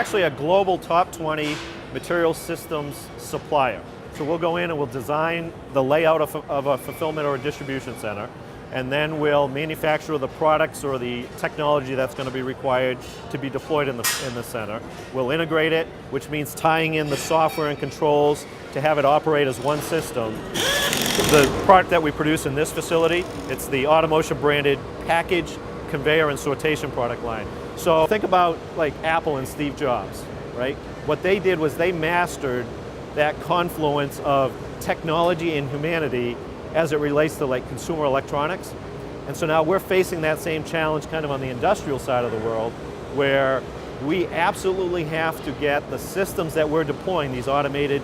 actually a global top 20 material systems supplier. So we'll go in and we'll design the layout of a fulfillment or a distribution center, and then we'll manufacture the products or the technology that's going to be required to be deployed in the center. We'll integrate it, which means tying in the software and controls to have it operate as one system. The product that we produce in this facility, it's the Automotion branded package, conveyor, and sortation product line. So think about like Apple and Steve Jobs, right? What they did was they mastered that confluence of technology and humanity as it relates to like consumer electronics. And so now we're facing that same challenge kind of on the industrial side of the world, where we absolutely have to get the systems that we're deploying, these automated,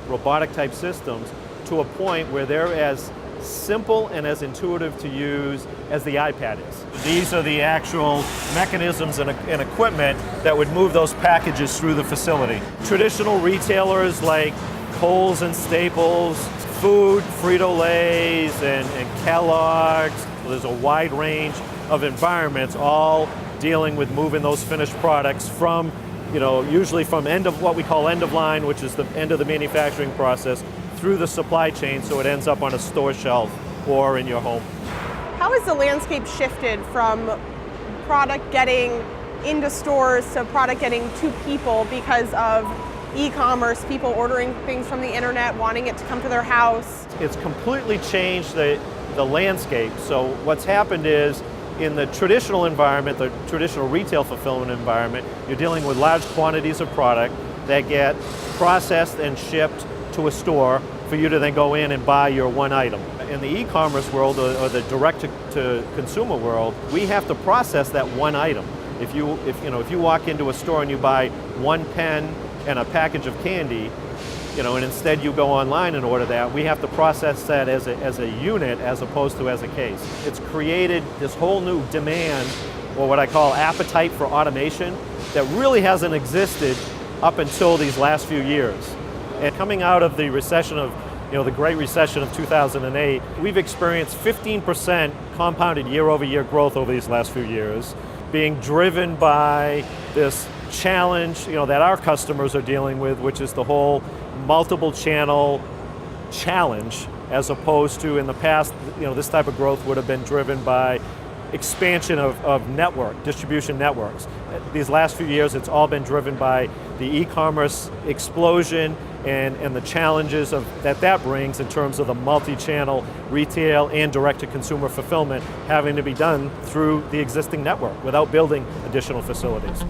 robotic type systems, to a point where they're as simple and as intuitive to use as the iPad is. These are the actual mechanisms and equipment that would move those packages through the facility. Traditional retailers like Kohl's and Staples, food, Frito-Lays and Kellogg's. There's a wide range of environments all dealing with moving those finished products from, usually from what we call end of line, which is the end of the manufacturing process, through the supply chain so it ends up on a store shelf or in your home. How has the landscape shifted from product getting into stores to product getting to people because of e-commerce, people ordering things from the internet, wanting it to come to their house? It's completely changed the landscape. So what's happened is, in the traditional environment, the traditional retail fulfillment environment, you're dealing with large quantities of product that get processed and shipped to a store for you to then go in and buy your one item. In the e-commerce world or the direct-to-consumer world, we have to process that one item. If you walk into a store and you buy one pen and a package of candy, and instead you go online and order that, we have to process that as a unit as opposed to as a case. It's created this whole new demand, or what I call appetite for automation, that really hasn't existed up until these last few years. And coming out of the recession of, the Great Recession of 2008, we've experienced 15% compounded year-over-year growth over these last few years, being driven by this challenge, that our customers are dealing with, which is the whole multiple channel challenge, as opposed to in the past, this type of growth would have been driven by expansion of distribution networks. These last few years, it's all been driven by the e-commerce explosion and the challenges that brings in terms of the multi-channel retail and direct-to-consumer fulfillment having to be done through the existing network without building additional facilities.